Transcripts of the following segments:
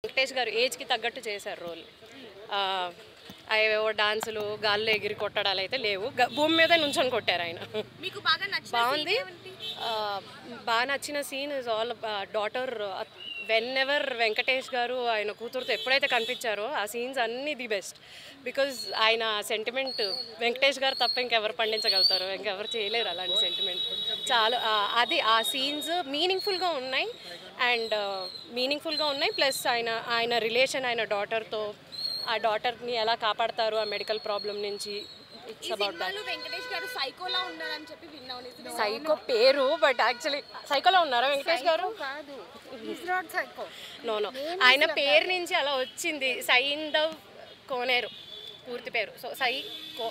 వెంకటేష్ గారు ఏజ్కి తగ్గట్టు చేశారు రోల్. అవేవో డాన్సులు గాల్లో ఎగిరి కొట్టడాలు అయితే లేవు, భూమి మీద నుంచొని కొట్టారు ఆయన. బాగుంది. బాగా నచ్చిన scene is all daughter. Whenever Venkatesh garu ఆయన కూతురుతో ఎప్పుడైతే కనిపించారో ఆ సీన్స్ అన్నీ ది బెస్ట్. బికాజ్ ఆయన సెంటిమెంట్ వెంకటేష్ గారు తప్ప ఇంకెవరు పండించగలుగుతారు, ఇంకెవరు చేయలేరు అలాంటి సెంటిమెంట్. చాలా అది ఆ సీన్స్ మీనింగ్ఫుల్గా ఉన్నాయి. అండ్ మీనింగ్ఫుల్గా ఉన్నాయి. ప్లస్ ఆయన రిలేషన్ ఆయన డాటర్తో, ఆ డాటర్ని ఎలా కాపాడతారు ఆ మెడికల్ ప్రాబ్లం నుంచి. It's about that. Venkatesh garu సైకోలా ఉన్నారని చెప్పి విన్నాను. సైకో పేరు, బట్ యాక్చువల్లీ సైకోలో ఉన్నారా వెంకటేష్ గారు? నో నో, ఆయన పేరు నుంచి అలా వచ్చింది. సైందవ్ కోనేరు పూర్తి పేరు. సో సై కో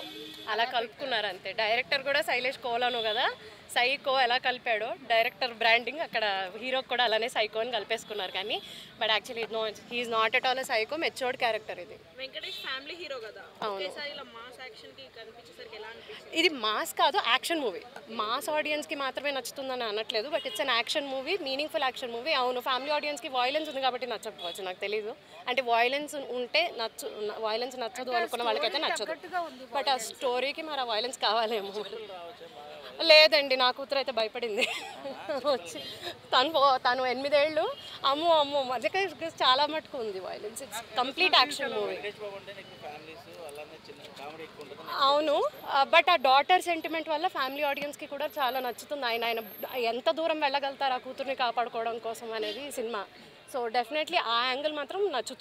అలా కలుపుకున్నారు అంతే. డైరెక్టర్ కూడా శైలేష్ కోలను కదా, సైకో ఎలా కలిపాడో డైరెక్టర్ బ్రాండింగ్ అక్కడ హీరోకి కూడా అలానే సైకో అని కలిపేసుకున్నారు. కానీ but actually no, he's not at all psycho, matured character ఇది. వెంకటేష్ ఫ్యామిలీ హీరో కదా. అవును. ఇది ఇది మాస్ కాదు, యాక్షన్ మూవీ. మాస్ ఆడియన్స్కి మాత్రమే నచ్చుతుందని అనట్లేదు, but it's an action movie, meaningful action movie. అవును, ఫ్యామిలీ ఆడియన్స్కి వాయిలెన్స్ ఉంది కాబట్టి నచ్చకపోవచ్చు, నాకు తెలీదు. అంటే వాయిలెన్స్ ఉంటే వాయిలెన్స్ నచ్చదు అనుకున్న వాళ్ళకైతే నచ్చదు. బట్ ఆ స్టోరీకి మరి ఆ వాయిలెన్స్ కావాలేమో. లేదండి, నా కూతురు అయితే భయపడింది వచ్చి. తను 8 ఏళ్ళు. అమ్మో అమ్మో, మధ్యక చాలా మటుకు ఉంది violence. It's complete action movie. అవును, బట్ ఆ డాటర్ సెంటిమెంట్ వల్ల ఫ్యామిలీ ఆడియన్స్కి కూడా చాలా నచ్చుతుంది. ఆయన ఎంత దూరం వెళ్ళగలుగుతారు ఆ కూతుర్ని కాపాడుకోవడం కోసం అనేది సినిమా. సో డెఫినెట్లీ ఆ యాంగిల్ మాత్రం నచ్చుతుంది.